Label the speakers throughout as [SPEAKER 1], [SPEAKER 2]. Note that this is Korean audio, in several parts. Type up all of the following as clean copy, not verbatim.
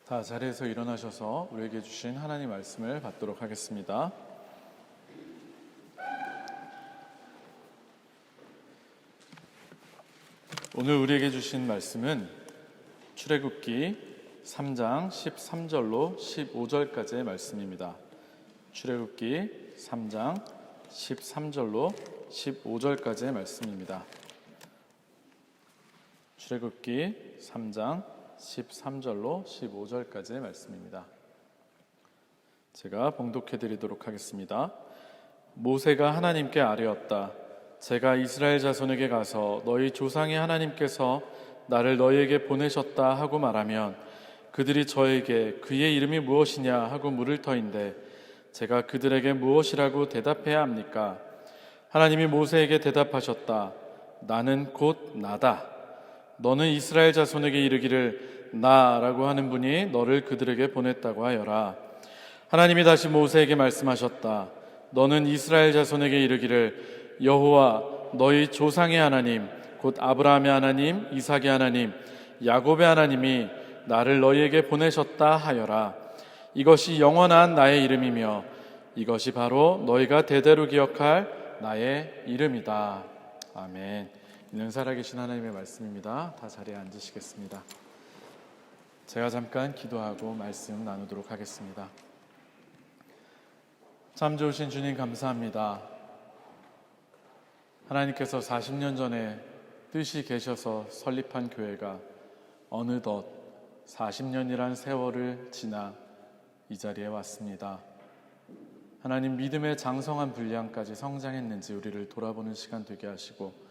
[SPEAKER 1] 다 자리에서 일어나셔서 우리에게 주신 하나님 말씀을 받도록 하겠습니다. 오늘 우리에게 주신 말씀은 출애굽기 3장 13절로 15절까지의 말씀입니다. 출애굽기 3장 13절로 15절까지의 말씀입니다. 출애굽기 3장 13절로 15절까지의 말씀입니다. 제가 봉독해 드리도록 하겠습니다. 모세가 하나님께 아뢰었다. 제가 이스라엘 자손에게 가서 너희 조상의 하나님께서 나를 너희에게 보내셨다 하고 말하면 그들이 저에게 그의 이름이 무엇이냐 하고 물을 터인데 제가 그들에게 무엇이라고 대답해야 합니까? 하나님이 모세에게 대답하셨다. 나는 곧 나다. 너는 이스라엘 자손에게 이르기를 나라고 하는 분이 너를 그들에게 보냈다고 하여라. 하나님이 다시 모세에게 말씀하셨다. 너는 이스라엘 자손에게 이르기를 여호와 너희 조상의 하나님 곧 아브라함의 하나님, 이삭의 하나님, 야곱의 하나님이 나를 너희에게 보내셨다 하여라. 이것이 영원한 나의 이름이며 이것이 바로 너희가 대대로 기억할 나의 이름이다. 아멘. 이는 살아계신 하나님의 말씀입니다. 다 자리에 앉으시겠습니다. 제가 잠깐 기도하고 말씀 나누도록 하겠습니다. 참 좋으신 주님 감사합니다. 하나님께서 40년 전에 뜻이 계셔서 설립한 교회가 어느덧 40년이란 세월을 지나 이 자리에 왔습니다. 하나님 믿음의 장성한 분량까지 성장했는지 우리를 돌아보는 시간 되게 하시고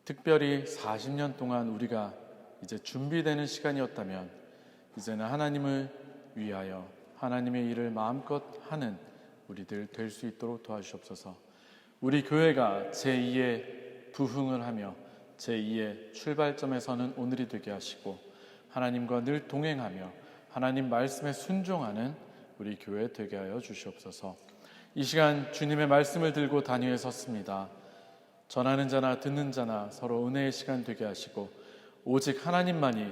[SPEAKER 1] 특별히 40년 동안 우리가 이제 준비되는 시간이었다면 이제는 하나님을 위하여 하나님의 일을 마음껏 하는 우리들 될 수 있도록 도와주시옵소서. 우리 교회가 제2의 부흥을 하며 제2의 출발점에 서는 오늘이 되게 하시고 하나님과 늘 동행하며 하나님 말씀에 순종하는 우리 교회 되게 하여 주시옵소서. 이 시간 주님의 말씀을 들고 단위에 섰습니다. 전하는 자나 듣는 자나 서로 은혜의 시간 되게 하시고 오직 하나님만이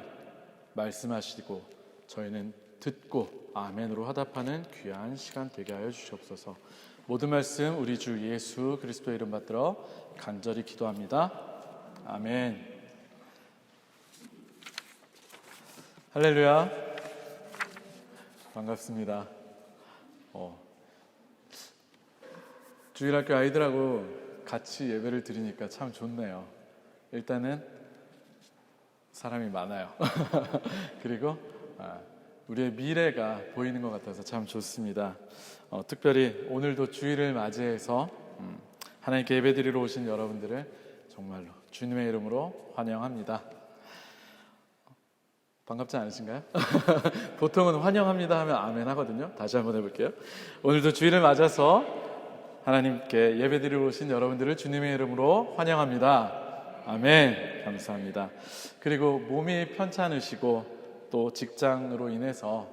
[SPEAKER 1] 말씀하시고 저희는 듣고 아멘으로 화답하는 귀한 시간 되게 하여 주시옵소서. 모든 말씀 우리 주 예수 그리스도의 이름 받들어 간절히 기도합니다. 아멘. 할렐루야. 반갑습니다. 주일학교 아이들하고 같이 예배를 드리니까 참 좋네요. 일단은 사람이 많아요. 그리고 우리의 미래가 보이는 것 같아서 참 좋습니다. 특별히 오늘도 주일을 맞이해서 하나님께 예배드리러 오신 여러분들을 정말로 주님의 이름으로 환영합니다. 반갑지 않으신가요? 보통은 환영합니다 하면 아멘 하거든요. 다시 한번 해볼게요. 오늘도 주일을 맞아서 하나님께 예배드리러 오신 여러분들을 주님의 이름으로 환영합니다. 아멘. 감사합니다. 그리고 몸이 편찮으시고 또 직장으로 인해서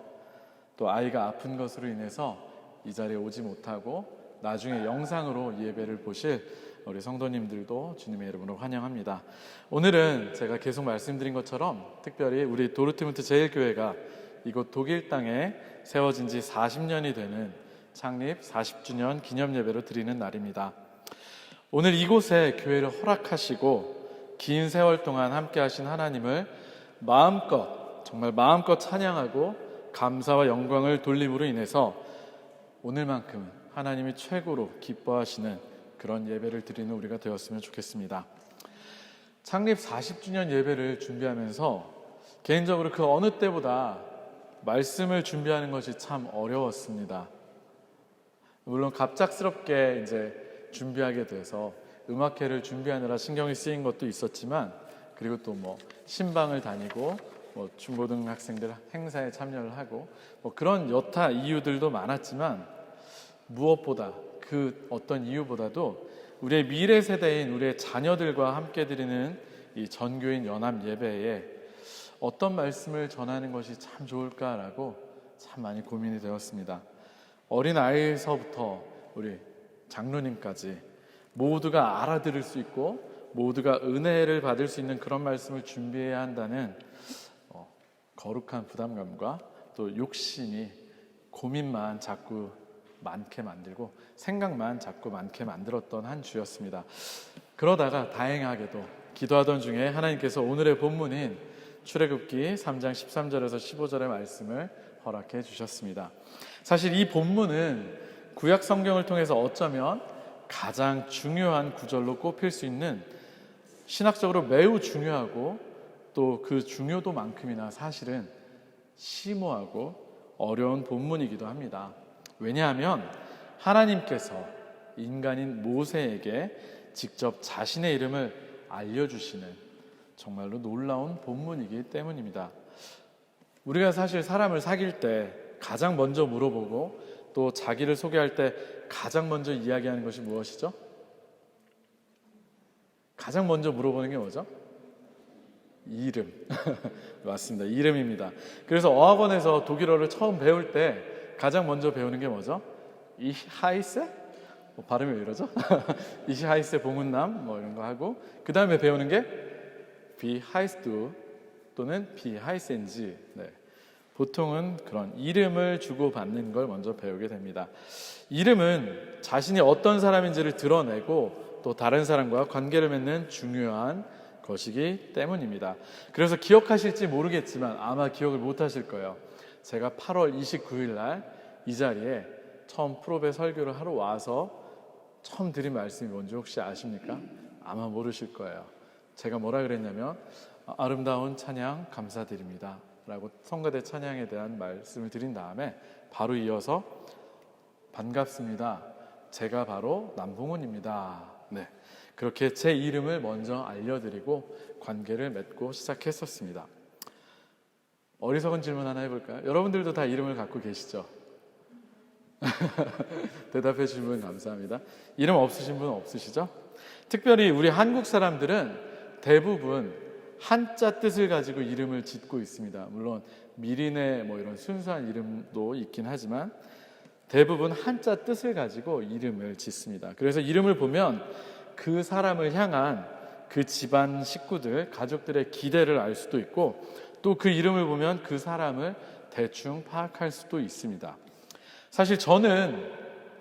[SPEAKER 1] 또 아이가 아픈 것으로 인해서 이 자리에 오지 못하고 나중에 영상으로 예배를 보실 우리 성도님들도 주님의 이름으로 환영합니다. 오늘은 제가 계속 말씀드린 것처럼 특별히 우리 도르트문트 제1교회가 이곳 독일 땅에 세워진 지 40년이 되는 창립 40주년 기념 예배로 드리는 날입니다. 오늘 이곳에 교회를 허락하시고 긴 세월 동안 함께 하신 하나님을 정말 마음껏 찬양하고 감사와 영광을 돌림으로 인해서 오늘만큼은 하나님이 최고로 기뻐하시는 그런 예배를 드리는 우리가 되었으면 좋겠습니다. 창립 40주년 예배를 준비하면서 개인적으로 그 어느 때보다 말씀을 준비하는 것이 참 어려웠습니다. 물론 갑작스럽게 이제 준비하게 돼서 음악회를 준비하느라 신경이 쓰인 것도 있었지만 그리고 또 신방을 다니고 중고등학생들 행사에 참여를 하고 그런 여타 이유들도 많았지만 무엇보다 그 어떤 이유보다도 우리의 미래 세대인 우리의 자녀들과 함께 드리는 이 전교인 연합 예배에 어떤 말씀을 전하는 것이 참 좋을까라고 참 많이 고민이 되었습니다. 어린아이에서부터 우리 장로님까지 모두가 알아들을 수 있고 모두가 은혜를 받을 수 있는 그런 말씀을 준비해야 한다는 거룩한 부담감과 또 욕심이 고민만 자꾸 많게 만들고 생각만 자꾸 많게 만들었던 한 주였습니다. 그러다가 다행하게도 기도하던 중에 하나님께서 오늘의 본문인 출애굽기 3장 13절에서 15절의 말씀을 허락해 주셨습니다. 사실 이 본문은 구약 성경을 통해서 어쩌면 가장 중요한 구절로 꼽힐 수 있는, 신학적으로 매우 중요하고 또 그 중요도만큼이나 사실은 심오하고 어려운 본문이기도 합니다. 왜냐하면 하나님께서 인간인 모세에게 직접 자신의 이름을 알려주시는 정말로 놀라운 본문이기 때문입니다. 우리가 사실 사람을 사귈 때 가장 먼저 물어보고 또 자기를 소개할 때 가장 먼저 이야기하는 것이 무엇이죠? 가장 먼저 물어보는 게 뭐죠? 이름. 맞습니다. 이름입니다. 그래서 어학원에서 독일어를 처음 배울 때 가장 먼저 배우는 게 뭐죠? Ich heiße? 발음이 왜 이러죠? Ich heiße 봉은남 이런 거 하고, 그 다음에 배우는 게 Wie heißt du? 또는 Wie heißen Sie? 네. 보통은 그런 이름을 주고받는 걸 먼저 배우게 됩니다. 이름은 자신이 어떤 사람인지를 드러내고 또 다른 사람과 관계를 맺는 중요한 것이기 때문입니다. 그래서 기억하실지 모르겠지만 아마 기억을 못 하실 거예요. 제가 8월 29일 날 이 자리에 처음 프로베 설교를 하러 와서 처음 드린 말씀이 뭔지 혹시 아십니까? 아마 모르실 거예요. 제가 뭐라 그랬냐면 아름다운 찬양 감사드립니다 라고 성가대 찬양에 대한 말씀을 드린 다음에 바로 이어서 반갑습니다. 제가 바로 남봉훈입니다. 네, 그렇게 제 이름을 먼저 알려드리고 관계를 맺고 시작했었습니다. 어리석은 질문 하나 해볼까요? 여러분들도 다 이름을 갖고 계시죠? 대답해 주신 분 감사합니다. 이름 없으신 분 없으시죠? 특별히 우리 한국 사람들은 대부분 한자 뜻을 가지고 이름을 짓고 있습니다. 물론 미리네 이런 순수한 이름도 있긴 하지만 대부분 한자 뜻을 가지고 이름을 짓습니다. 그래서 이름을 보면 그 사람을 향한 그 집안 식구들, 가족들의 기대를 알 수도 있고 또 그 이름을 보면 그 사람을 대충 파악할 수도 있습니다. 사실 저는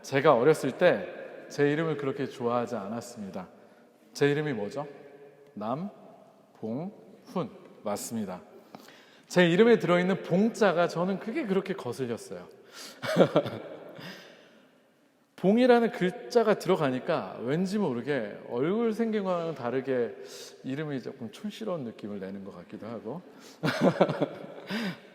[SPEAKER 1] 제가 어렸을 때 제 이름을 그렇게 좋아하지 않았습니다. 제 이름이 뭐죠? 남봉훈. 맞습니다. 제 이름에 들어있는 봉자가 저는 그게 그렇게 거슬렸어요. 봉이라는 글자가 들어가니까 왠지 모르게 얼굴 생긴 거랑 다르게 이름이 조금 촌스러운 느낌을 내는 것 같기도 하고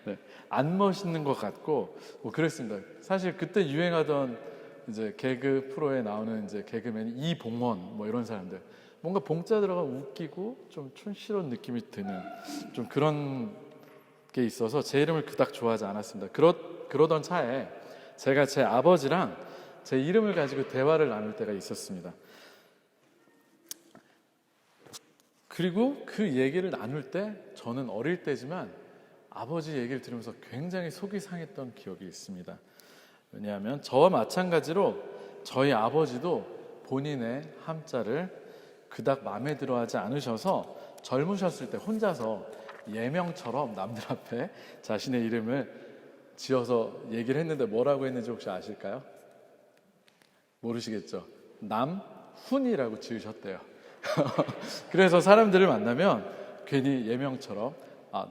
[SPEAKER 1] 네, 안 멋있는 것 같고 그랬습니다. 사실 그때 유행하던 이제 개그 프로에 나오는 이제 개그맨 이봉원 이런 사람들, 뭔가 봉자 들어가면 웃기고 좀 촌스러운 느낌이 드는 좀 그런 게 있어서 제 이름을 그닥 좋아하지 않았습니다. 그러던 차에 제가 제 아버지랑 제 이름을 가지고 대화를 나눌 때가 있었습니다. 그리고 그 얘기를 나눌 때 저는 어릴 때지만 아버지 얘기를 들으면서 굉장히 속이 상했던 기억이 있습니다. 왜냐하면 저와 마찬가지로 저희 아버지도 본인의 함자를 그닥 마음에 들어하지 않으셔서 젊으셨을 때 혼자서 예명처럼 남들 앞에 자신의 이름을 지어서 얘기를 했는데 뭐라고 했는지 혹시 아실까요? 모르시겠죠? 남훈이라고 지으셨대요. 그래서 사람들을 만나면 괜히 예명처럼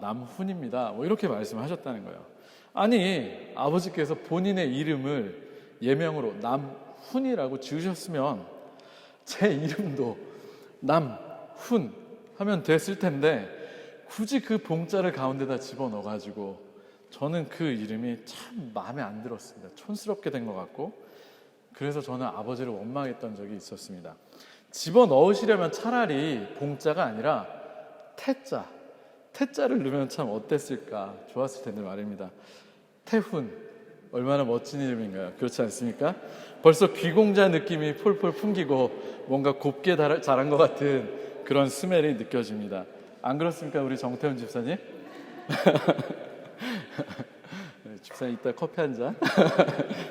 [SPEAKER 1] 남훈입니다 이렇게 말씀하셨다는 거예요. 아니, 아버지께서 본인의 이름을 예명으로 남훈이라고 지으셨으면 제 이름도 남훈 하면 됐을 텐데 굳이 그 봉자를 가운데다 집어넣어가지고 저는 그 이름이 참 마음에 안 들었습니다. 촌스럽게 된 것 같고, 그래서 저는 아버지를 원망했던 적이 있었습니다. 집어넣으시려면 차라리 봉자가 아니라 태자를 넣으면 참 어땠을까, 좋았을 텐데 말입니다. 태훈, 얼마나 멋진 이름인가요? 그렇지 않습니까? 벌써 귀공자 느낌이 폴폴 풍기고 뭔가 곱게 자란 것 같은 그런 스멜이 느껴집니다. 안 그렇습니까, 우리 정태훈 집사님? 집사님 이따 커피 한 잔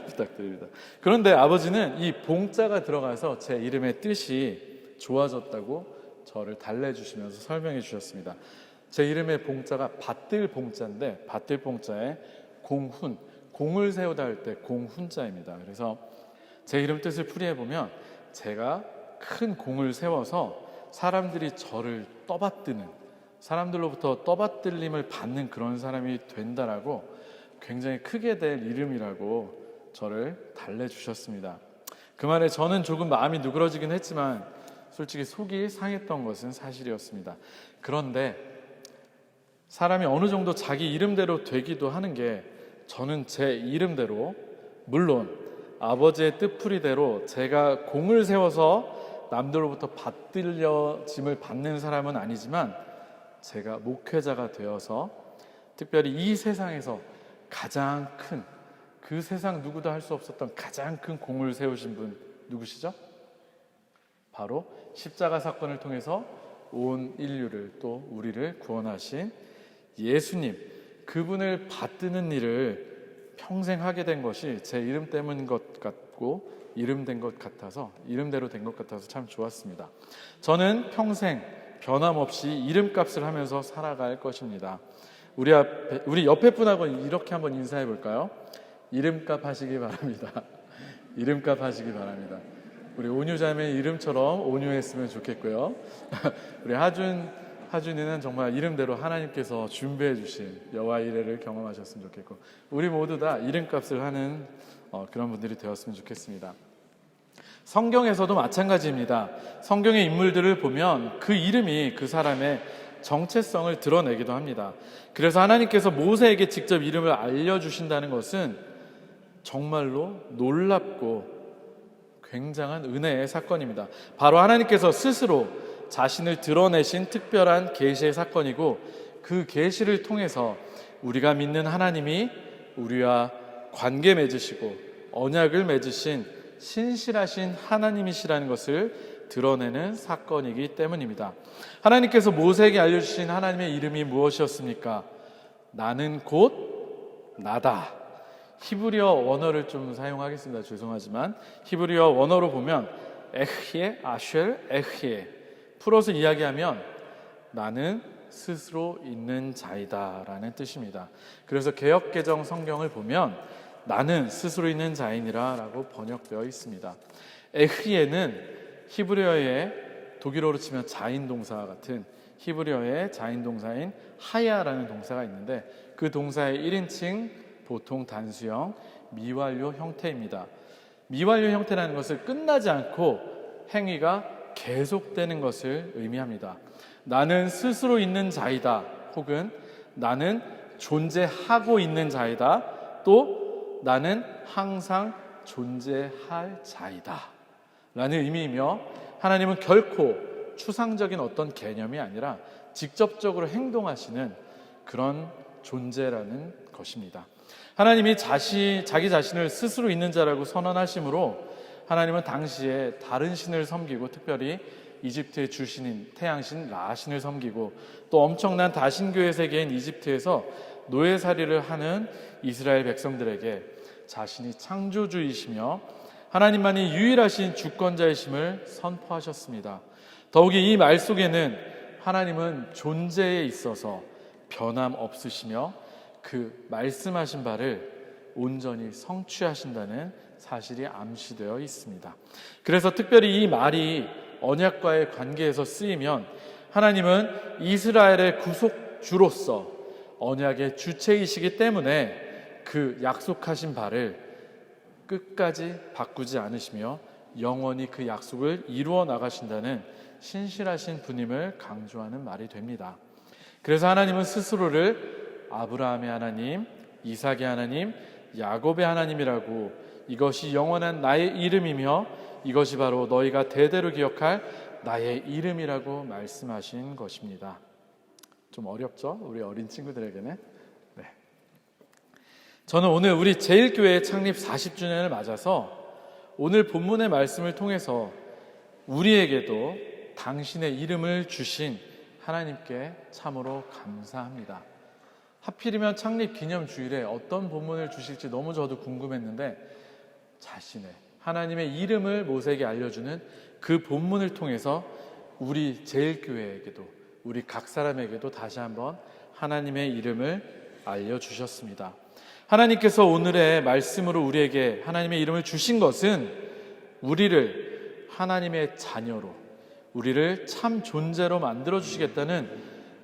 [SPEAKER 1] 부탁드립니다. 그런데 아버지는 이 봉자가 들어가서 제 이름의 뜻이 좋아졌다고 저를 달래주시면서 설명해 주셨습니다. 제 이름의 봉자가 밭들 봉자인데 밭들 봉자에 공훈, 공을 세우다 할 때 공훈자입니다. 그래서 제 이름 뜻을 풀이해보면 제가 큰 공을 세워서 사람들이 저를 떠받드는, 사람들로부터 떠받들림을 받는 그런 사람이 된다라고 굉장히 크게 될 이름이라고 저를 달래주셨습니다. 그 말에 저는 조금 마음이 누그러지긴 했지만 솔직히 속이 상했던 것은 사실이었습니다. 그런데 사람이 어느 정도 자기 이름대로 되기도 하는 게, 저는 제 이름대로, 물론 아버지의 뜻풀이대로 제가 공을 세워서 남들로부터 받들려짐을 받는 사람은 아니지만 제가 목회자가 되어서 특별히 이 세상에서 가장 큰, 그 세상 누구도 할 수 없었던 가장 큰 공을 세우신 분 누구시죠? 바로 십자가 사건을 통해서 온 인류를, 또 우리를 구원하신 예수님, 그분을 받드는 일을 평생 하게 된 것이 제 이름 때문인 것 같고 이름된 것 같아서, 이름대로 된 것 같아서 참 좋았습니다. 저는 평생 변함없이 이름값을 하면서 살아갈 것입니다. 우리 옆에 분하고 이렇게 한번 인사해 볼까요? 이름값 하시기 바랍니다. 이름값 하시기 바랍니다. 우리 온유자매 이름처럼 온유했으면 좋겠고요. 우리 하준이는 정말 이름대로 하나님께서 준비해 주신 여호와 이레를 경험하셨으면 좋겠고, 우리 모두 다 이름값을 하는 그런 분들이 되었으면 좋겠습니다. 성경에서도 마찬가지입니다. 성경의 인물들을 보면 그 이름이 그 사람의 정체성을 드러내기도 합니다. 그래서 하나님께서 모세에게 직접 이름을 알려주신다는 것은 정말로 놀랍고 굉장한 은혜의 사건입니다. 바로 하나님께서 스스로 자신을 드러내신 특별한 계시의 사건이고, 그 계시를 통해서 우리가 믿는 하나님이 우리와 관계 맺으시고 언약을 맺으신 신실하신 하나님이시라는 것을 드러내는 사건이기 때문입니다. 하나님께서 모세에게 알려주신 하나님의 이름이 무엇이었습니까? 나는 곧 나다. 히브리어 원어를 좀 사용하겠습니다. 죄송하지만 히브리어 원어로 보면 에흐예, 아쉘, 에흐예, 풀어서 이야기하면 나는 스스로 있는 자이다 라는 뜻입니다. 그래서 개역개정 성경을 보면 나는 스스로 있는 자이니라 라고 번역되어 있습니다. 에흐예는 히브리어의, 독일어로 치면 자인 동사 같은 히브리어의 자인 동사인 하야라는 동사가 있는데, 그 동사의 1인칭 보통 단수형 미완료 형태입니다. 미완료 형태라는 것을 끝나지 않고 행위가 계속되는 것을 의미합니다. 나는 스스로 있는 자이다, 혹은 나는 존재하고 있는 자이다, 또 나는 항상 존재할 자이다 라는 의미이며, 하나님은 결코 추상적인 어떤 개념이 아니라 직접적으로 행동하시는 그런 존재라는 것입니다. 하나님이 자기 자신을 스스로 있는 자라고 선언하심으로 하나님은 당시에 다른 신을 섬기고, 특별히 이집트의 주신인 태양신 라신을 섬기고, 또 엄청난 다신교의 세계인 이집트에서 노예살이를 하는 이스라엘 백성들에게 자신이 창조주이시며 하나님만이 유일하신 주권자이심을 선포하셨습니다. 더욱이 이 말 속에는 하나님은 존재에 있어서 변함없으시며 그 말씀하신 바를 온전히 성취하신다는 사실이 암시되어 있습니다. 그래서 특별히 이 말이 언약과의 관계에서 쓰이면 하나님은 이스라엘의 구속주로서 언약의 주체이시기 때문에 그 약속하신 바를 끝까지 바꾸지 않으시며 영원히 그 약속을 이루어 나가신다는 신실하신 분임을 강조하는 말이 됩니다. 그래서 하나님은 스스로를 아브라함의 하나님, 이삭의 하나님, 야곱의 하나님이라고, 이것이 영원한 나의 이름이며 이것이 바로 너희가 대대로 기억할 나의 이름이라고 말씀하신 것입니다. 좀 어렵죠? 우리 어린 친구들에게는. 네. 저는 오늘 우리 제일교회 창립 40주년을 맞아서 오늘 본문의 말씀을 통해서 우리에게도 당신의 이름을 주신 하나님께 참으로 감사합니다. 하필이면 창립 기념 주일에 어떤 본문을 주실지 너무 저도 궁금했는데, 자신의 하나님의 이름을 모세에게 알려주는 그 본문을 통해서 우리 제일교회에게도, 우리 각 사람에게도 다시 한번 하나님의 이름을 알려주셨습니다. 하나님께서 오늘의 말씀으로 우리에게 하나님의 이름을 주신 것은 우리를 하나님의 자녀로, 우리를 참 존재로 만들어주시겠다는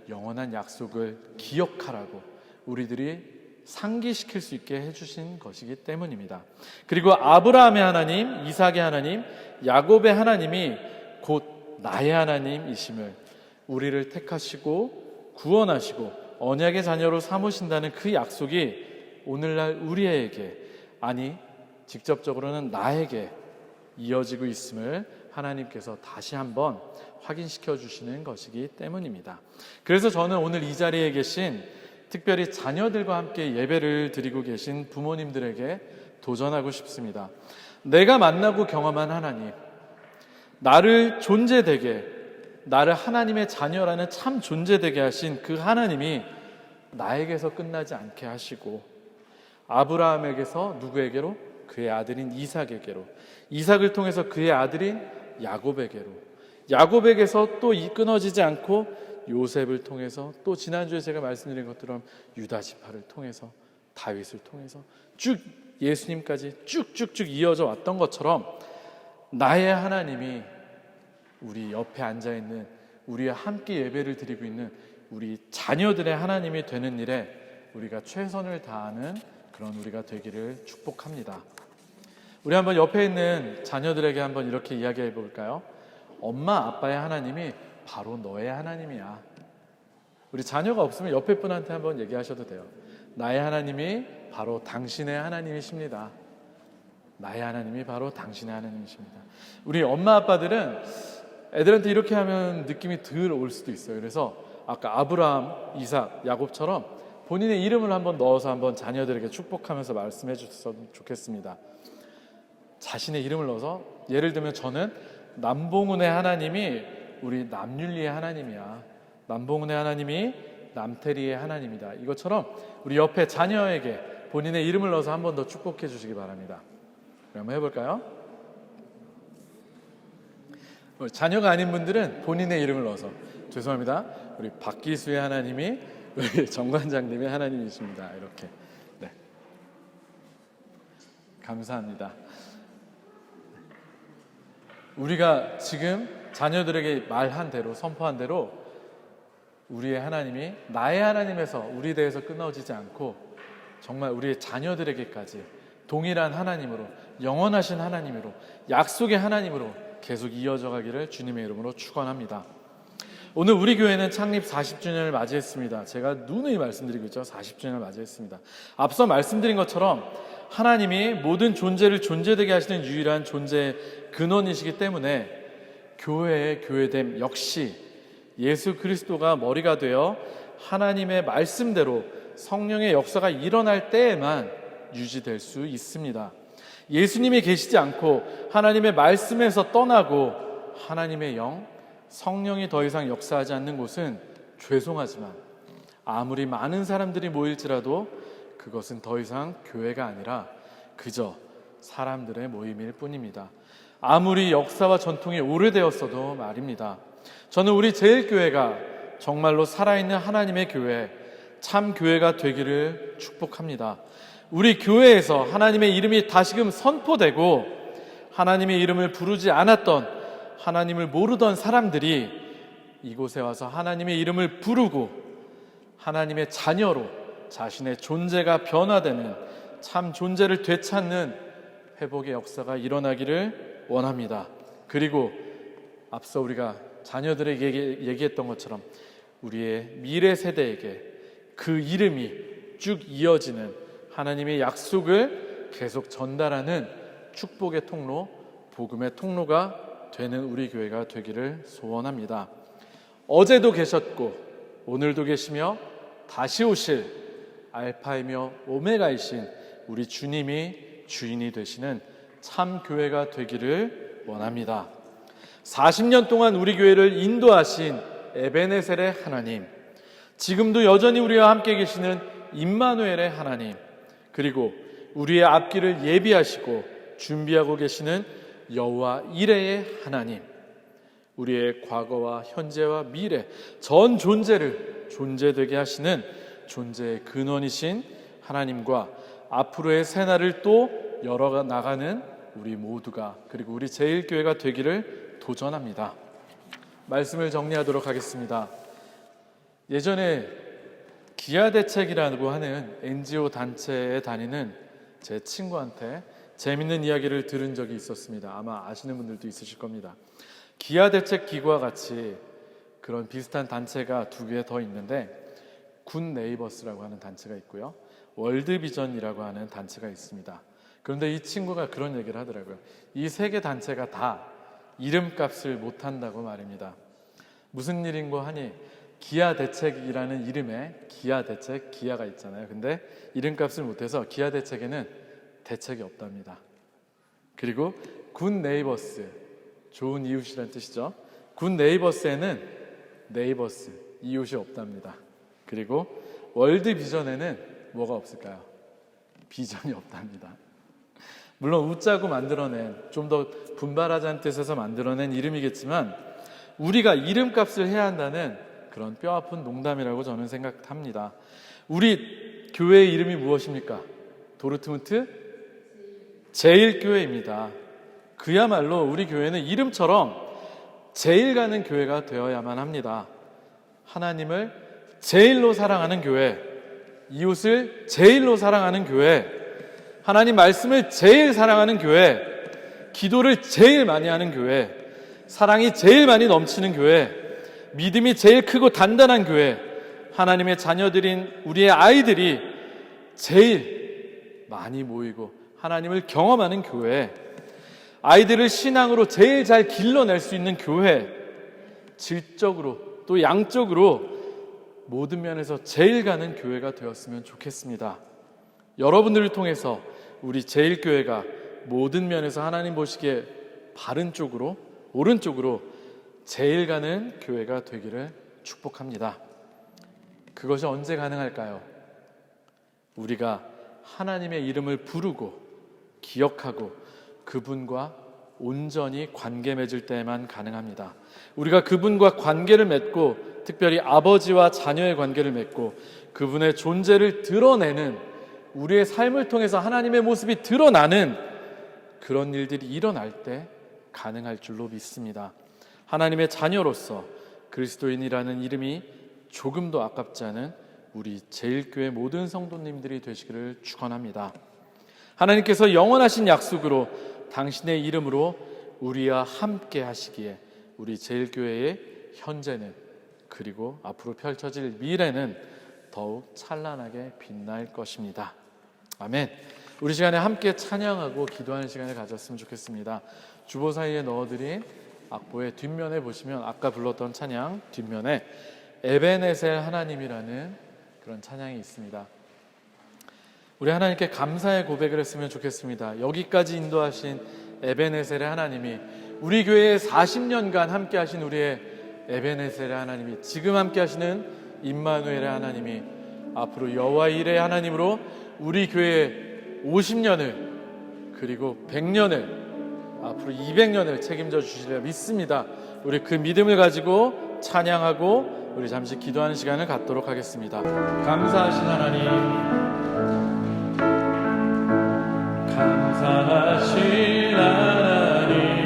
[SPEAKER 1] 영원한 약속을 기억하라고 우리들이 상기시킬 수 있게 해주신 것이기 때문입니다. 그리고 아브라함의 하나님, 이삭의 하나님, 야곱의 하나님이 곧 나의 하나님이심을, 우리를 택하시고 구원하시고 언약의 자녀로 삼으신다는 그 약속이 오늘날 우리에게, 아니 직접적으로는 나에게 이어지고 있음을 하나님께서 다시 한번 확인시켜 주시는 것이기 때문입니다. 그래서 저는 오늘 이 자리에 계신, 특별히 자녀들과 함께 예배를 드리고 계신 부모님들에게 도전하고 싶습니다. 내가 만나고 경험한 하나님, 나를 존재되게, 나를 하나님의 자녀라는 참 존재되게 하신 그 하나님이 나에게서 끝나지 않게 하시고, 아브라함에게서 누구에게로? 그의 아들인 이삭에게로, 이삭을 통해서 그의 아들인 야곱에게로, 야곱에게서 또 끊어지지 않고 요셉을 통해서, 또 지난주에 제가 말씀드린 것처럼 유다 지파를 통해서, 다윗을 통해서 쭉 예수님까지 쭉쭉쭉 이어져 왔던 것처럼 나의 하나님이 우리 옆에 앉아있는, 우리와 함께 예배를 드리고 있는 우리 자녀들의 하나님이 되는 일에 우리가 최선을 다하는 그런 우리가 되기를 축복합니다. 우리 한번 옆에 있는 자녀들에게 한번 이렇게 이야기해 볼까요? 엄마 아빠의 하나님이 바로 너의 하나님이야. 우리 자녀가 없으면 옆에 분한테 한번 얘기하셔도 돼요. 나의 하나님이 바로 당신의 하나님이십니다. 나의 하나님이 바로 당신의 하나님이십니다. 우리 엄마 아빠들은 애들한테 이렇게 하면 느낌이 덜 올 수도 있어요. 그래서 아까 아브라함, 이삭, 야곱처럼 본인의 이름을 한번 넣어서 한번 자녀들에게 축복하면서 말씀해 주셨으면 좋겠습니다. 자신의 이름을 넣어서, 예를 들면 저는 남봉은의 하나님이 우리 남윤리의 하나님이야. 남봉은의 하나님이 남태리의 하나님이다. 이것처럼 우리 옆에 자녀에게 본인의 이름을 넣어서 한 번 더 축복해 주시기 바랍니다. 한번 해볼까요? 자녀가 아닌 분들은 본인의 이름을 넣어서, 죄송합니다, 우리 박기수의 하나님이 우리 정관장님의 하나님이십니다. 이렇게. 네. 감사합니다. 우리가 지금 자녀들에게 말한 대로, 선포한 대로 우리의 하나님이 나의 하나님에서 우리 대해서 끊어지지 않고 정말 우리의 자녀들에게까지 동일한 하나님으로, 영원하신 하나님으로, 약속의 하나님으로 계속 이어져 가기를 주님의 이름으로 축원합니다. 오늘 우리 교회는 창립 40주년을 맞이했습니다. 제가 누누이 말씀드리고 있죠. 40주년을 맞이했습니다. 앞서 말씀드린 것처럼 하나님이 모든 존재를 존재되게 하시는 유일한 존재의 근원이시기 때문에 교회의 교회됨 역시 예수 그리스도가 머리가 되어 하나님의 말씀대로 성령의 역사가 일어날 때에만 유지될 수 있습니다. 예수님이 계시지 않고 하나님의 말씀에서 떠나고 하나님의 영, 성령이 더 이상 역사하지 않는 곳은 죄송하지만 아무리 많은 사람들이 모일지라도 그것은 더 이상 교회가 아니라 그저 사람들의 모임일 뿐입니다. 아무리 역사와 전통이 오래되었어도 말입니다. 저는 우리 제일교회가 정말로 살아있는 하나님의 교회, 참 교회가 되기를 축복합니다. 우리 교회에서 하나님의 이름이 다시금 선포되고 하나님의 이름을 부르지 않았던, 하나님을 모르던 사람들이 이곳에 와서 하나님의 이름을 부르고 하나님의 자녀로 자신의 존재가 변화되는, 참 존재를 되찾는 회복의 역사가 일어나기를 원합니다. 그리고 앞서 우리가 자녀들에게 얘기했던 것처럼 우리의 미래 세대에게 그 이름이 쭉 이어지는 하나님의 약속을 계속 전달하는 축복의 통로, 복음의 통로가 되는 우리 교회가 되기를 소원합니다. 어제도 계셨고 오늘도 계시며 다시 오실 알파이며 오메가이신 우리 주님이 주인이 되시는 참 교회가 되기를 원합니다. 40년 동안 우리 교회를 인도하신 에베네셀의 하나님, 지금도 여전히 우리와 함께 계시는 임마누엘의 하나님, 그리고 우리의 앞길을 예비하시고 준비하고 계시는 여호와 이레의 하나님, 우리의 과거와 현재와 미래 전 존재를 존재되게 하시는 존재의 근원이신 하나님과 앞으로의 새날을 또 열어나가는 우리 모두가, 그리고 우리 제일교회가 되기를 도전합니다. 말씀을 정리하도록 하겠습니다. 예전에 기아대책이라고 하는 NGO 단체에 다니는 제 친구한테 재밌는 이야기를 들은 적이 있었습니다. 아마 아시는 분들도 있으실 겁니다. 기아대책기구와 같이 그런 비슷한 단체가 두 개 더 있는데, 굿네이버스라고 하는 단체가 있고요, 월드비전이라고 하는 단체가 있습니다. 그런데 이 친구가 그런 얘기를 하더라고요. 이 세 개 단체가 다 이름값을 못한다고 말입니다. 무슨 일인고 하니, 기아대책이라는 이름에 기아대책, 기아가 있잖아요. 근데 이름값을 못해서 기아대책에는 대책이 없답니다. 그리고 굿네이버스, 좋은 이웃이라는 뜻이죠. 굿네이버스에는 네이버스, 이웃이 없답니다. 그리고 월드비전에는 뭐가 없을까요? 비전이 없답니다. 물론 웃자고 만들어낸, 좀 더 분발하자는 뜻에서 만들어낸 이름이겠지만 우리가 이름값을 해야 한다는 그런 뼈아픈 농담이라고 저는 생각합니다. 우리 교회의 이름이 무엇입니까? 도르트문트 제일교회입니다. 그야말로 우리 교회는 이름처럼 제일 가는 교회가 되어야만 합니다. 하나님을 제일로 사랑하는 교회, 이웃을 제일로 사랑하는 교회, 하나님 말씀을 제일 사랑하는 교회, 기도를 제일 많이 하는 교회, 사랑이 제일 많이 넘치는 교회, 믿음이 제일 크고 단단한 교회, 하나님의 자녀들인 우리의 아이들이 제일 많이 모이고 하나님을 경험하는 교회, 아이들을 신앙으로 제일 잘 길러낼 수 있는 교회, 질적으로 또 양적으로 모든 면에서 제일 가는 교회가 되었으면 좋겠습니다. 여러분들을 통해서 우리 제일교회가 모든 면에서 하나님 보시기에 바른 쪽으로, 오른쪽으로 제일 가는 교회가 되기를 축복합니다. 그것이 언제 가능할까요? 우리가 하나님의 이름을 부르고 기억하고 그분과 온전히 관계 맺을 때에만 가능합니다. 우리가 그분과 관계를 맺고, 특별히 아버지와 자녀의 관계를 맺고 그분의 존재를 드러내는, 우리의 삶을 통해서 하나님의 모습이 드러나는 그런 일들이 일어날 때 가능할 줄로 믿습니다. 하나님의 자녀로서 그리스도인이라는 이름이 조금도 아깝지 않은 우리 제일교회 모든 성도님들이 되시기를 축원합니다. 하나님께서 영원하신 약속으로 당신의 이름으로 우리와 함께 하시기에 우리 제일교회의 현재는, 그리고 앞으로 펼쳐질 미래는 더욱 찬란하게 빛날 것입니다. 아멘. 우리 시간에 함께 찬양하고 기도하는 시간을 가졌으면 좋겠습니다. 주보 사이에 넣어드린 악보의 뒷면에 보시면 아까 불렀던 찬양 뒷면에 에베네셀 하나님이라는 그런 찬양이 있습니다. 우리 하나님께 감사의 고백을 했으면 좋겠습니다. 여기까지 인도하신 에베네셀의 하나님이, 우리 교회에 40년간 함께 하신 우리의 에베네셀의 하나님이, 지금 함께 하시는 임마누엘의 하나님이 앞으로 여호와 일의 하나님으로 우리 교회의 50년을, 그리고 100년을, 앞으로 200년을 책임져 주시리라 믿습니다. 우리 그 믿음을 가지고 찬양하고 우리 잠시 기도하는 시간을 갖도록 하겠습니다. 감사하신 하나님, 감사하신 하나님,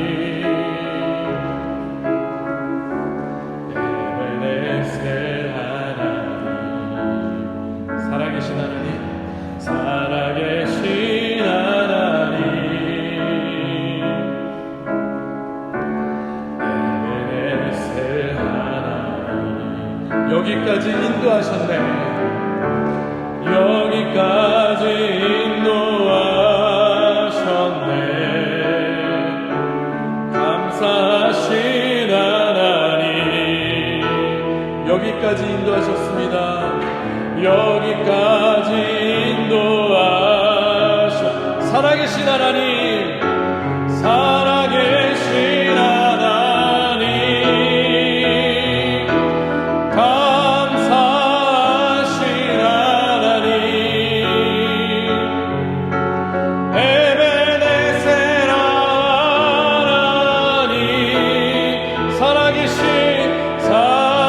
[SPEAKER 1] 에베네셀 하나님, 살아계신 하나님, 살아계신 하나님, 에베네셀 하나님, 여기까지 인도하셨네, 여기까지 인도하셨네. 감사하신 하나님, 여기까지 인도하셨습니다. 여기까지 인도하셨, 살아계신 하나님, 살아계신 하나님, 감사하신 하나님, 에베네셀 하나님, 살아계신 하나님,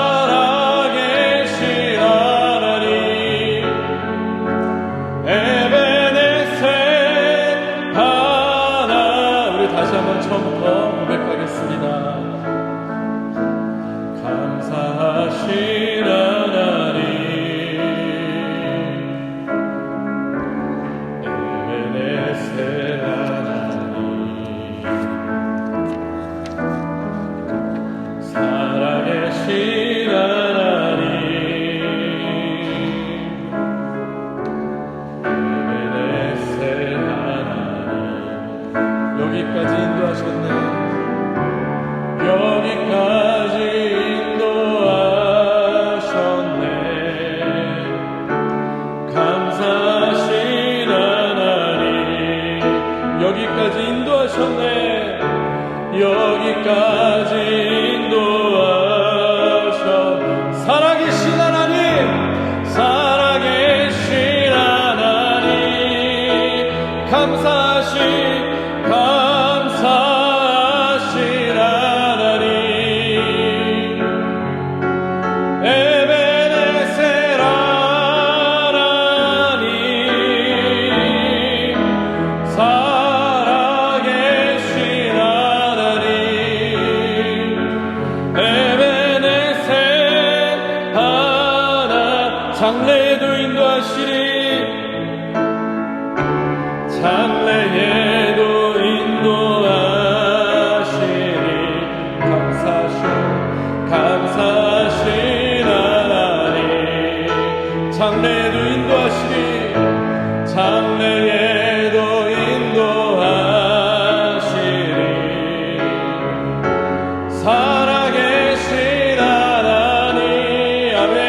[SPEAKER 1] 여기까지 인도하셔. 살아계신 하나님, 살아계신 하나님, 감사하신 하나님, 에베네셀 하나님, 살아계신 하나님, 에베네셀 하나, 장래에도 인도하시리, 장래에도 인도하시리. 감사하신 하나님, 장래에도 인도하시리, 장래에도 인도하시리. 살아계신 하나님, 아멘.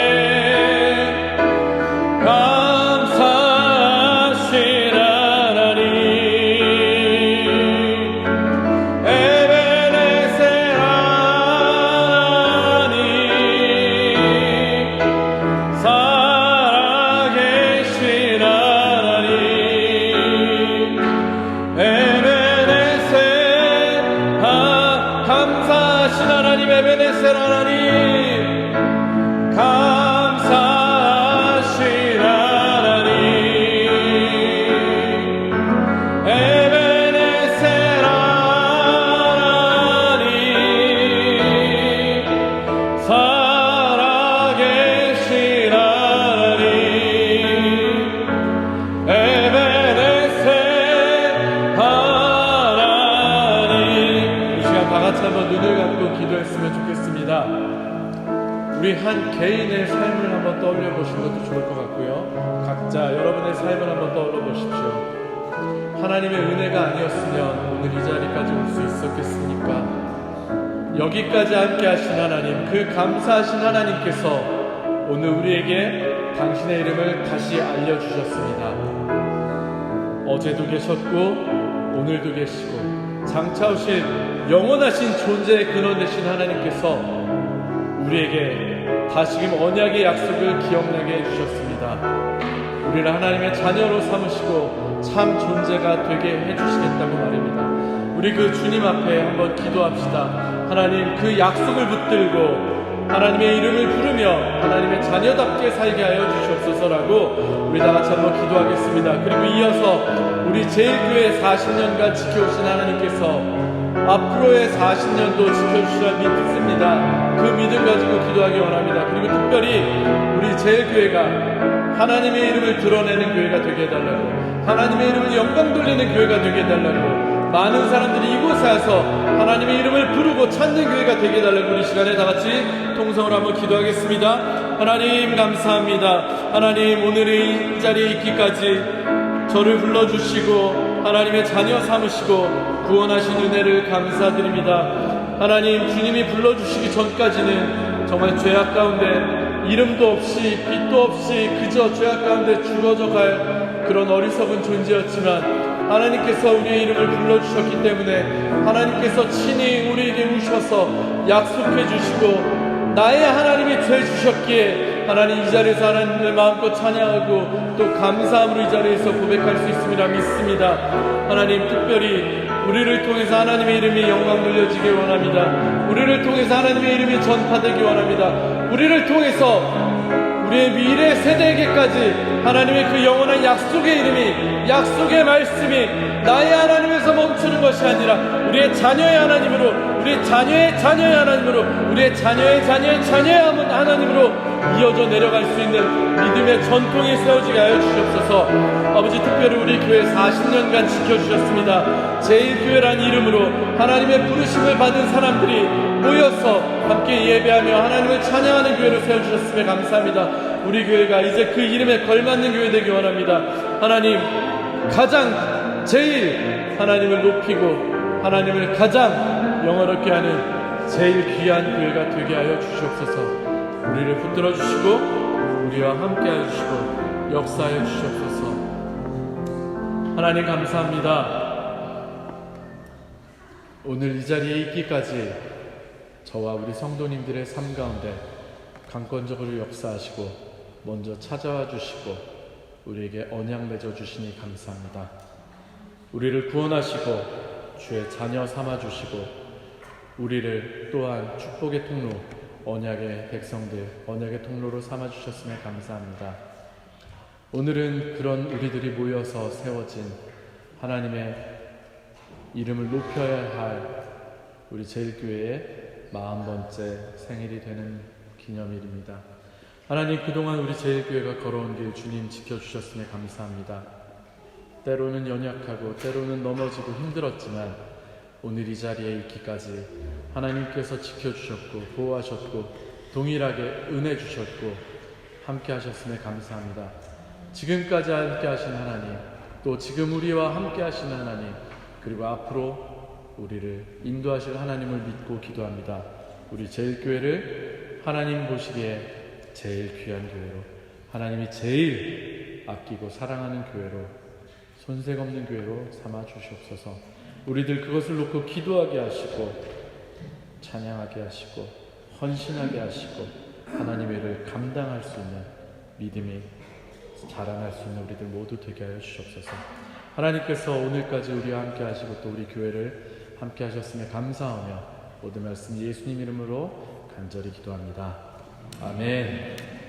[SPEAKER 1] 감사하신 하나님, 에베네셀 하나님, 살아계신 하나님, 에베네셀 감사하신 하나님, 에베네셀 하나님, 감사하신 하나님, 에베네셀 하나님, 살아계신 하나님, 에베네셀 하나님. 이 시간 다 같이 한번 눈을 감고 기도했으면 좋겠습니다. 우리 한 개인의 삶을 한번 떠올려 보시는 것도 좋을 것 같고요, 각자 여러분의 삶을 한번 떠올려 보십시오. 하나님의 은혜가 아니었으면 오늘 이 자리까지 올 수 있었겠습니까? 여기까지 함께 하신 하나님, 그 감사하신 하나님께서 오늘 우리에게 당신의 이름을 다시 알려주셨습니다. 어제도 계셨고 오늘도 계시고 장차 오실 영원하신 존재의 근원 되신 하나님께서 우리에게 다시금 언약의 약속을 기억나게 해주셨습니다. 우리를 하나님의 자녀로 삼으시고 참 존재가 되게 해주시겠다고 말입니다. 우리 그 주님 앞에 한번 기도합시다. 하나님, 그 약속을 붙들고 하나님의 이름을 부르며 하나님의 자녀답게 살게 하여 주시옵소서라고 우리 다 같이 한번 기도하겠습니다. 그리고 이어서 우리 제일교회 40년간 지켜오신 하나님께서 앞으로의 40년도 지켜주시라 믿습니다. 그 믿음 가지고 기도하기 원합니다. 그리고 특별히 우리 제일교회가 하나님의 이름을 드러내는 교회가 되게 해달라고, 하나님의 이름을 영광 돌리는 교회가 되게 해달라고, 많은 사람들이 이곳에 와서 하나님의 이름을 부르고 찾는 교회가 되게 해달라고 우리 시간에 다 같이 통성으로 한번 기도하겠습니다. 하나님 감사합니다. 하나님, 오늘 이 자리에 있기까지 저를 불러주시고 하나님의 자녀 삼으시고 구원하신 은혜를 감사드립니다. 하나님, 주님이 불러주시기 전까지는 정말 죄악 가운데 이름도 없이 빛도 없이 그저 죄악 가운데 죽어져 갈 그런 어리석은 존재였지만 하나님께서 우리의 이름을 불러주셨기 때문에 하나님께서 친히 우리에게 오셔서 약속해 주시고 나의 하나님이 돼 주셨기에 하나님, 이 자리에서 하나님을 마음껏 찬양하고 또 감사함으로 이 자리에서 고백할 수 있음이라 믿습니다. 하나님, 특별히 우리를 통해서 하나님의 이름이 영광 돌려지기 원합니다. 우리를 통해서 하나님의 이름이 전파되기 원합니다. 우리를 통해서 우리의 미래 세대에게까지 하나님의 그 영원한 약속의 이름이, 약속의 말씀이 나의 하나님에서 멈추는 것이 아니라 우리의 자녀의 하나님으로, 우리의 자녀의 자녀의 하나님으로, 우리의 자녀의 자녀의 자녀의 하나님으로 이어져 내려갈 수 있는 믿음의 전통이 세워지게 하여 주시옵소서. 아버지, 특별히 우리 교회 40년간 지켜주셨습니다. 제일교회란 이름으로 하나님의 부르심을 받은 사람들이 모여서 함께 예배하며 하나님을 찬양하는 교회로 세워주셨음에 감사합니다. 우리 교회가 이제 그 이름에 걸맞는 교회 되기 원합니다. 하나님, 가장 제일 하나님을 높이고 하나님을 가장 영화롭게 하는 제일 귀한 교회가 되게 하여 주시옵소서. 우리를 붙들어 주시고 우리와 함께 하여 주시고 역사하여 주시옵소서. 하나님 감사합니다. 오늘 이 자리에 있기까지 저와 우리 성도님들의 삶 가운데 강권적으로 역사하시고 먼저 찾아와 주시고 우리에게 언약 맺어 주시니 감사합니다. 우리를 구원하시고 주의 자녀 삼아 주시고 우리를 또한 축복의 통로, 언약의 백성들, 언약의 통로로 삼아 주셨음에 감사합니다. 오늘은 그런 우리들이 모여서 세워진 하나님의 이름을 높여야 할 우리 제일교회의 40번째 생일이 되는 기념일입니다. 하나님, 그동안 우리 제일교회가 걸어온 길 주님 지켜주셨음에 감사합니다. 때로는 연약하고 때로는 넘어지고 힘들었지만 오늘 이 자리에 있기까지 하나님께서 지켜주셨고 보호하셨고 동일하게 은혜 주셨고 함께 하셨음에 감사합니다. 지금까지 함께 하신 하나님, 또 지금 우리와 함께 하시는 하나님, 그리고 앞으로 우리를 인도하실 하나님을 믿고 기도합니다. 우리 제일교회를 하나님 보시기에 제일 귀한 교회로, 하나님이 제일 아끼고 사랑하는 교회로, 손색 없는 교회로 삼아 주시옵소서. 우리들 그것을 놓고 기도하게 하시고 찬양하게 하시고 헌신하게 하시고 하나님의 일을 감당할 수 있는 믿음이 자라날 수 있는 우리들 모두 되게 하여 주시옵소서. 하나님께서 오늘까지 우리와 함께 하시고 또 우리 교회를 함께 하셨음에 감사하며 모든 말씀 예수님 이름으로 간절히 기도합니다. 아멘.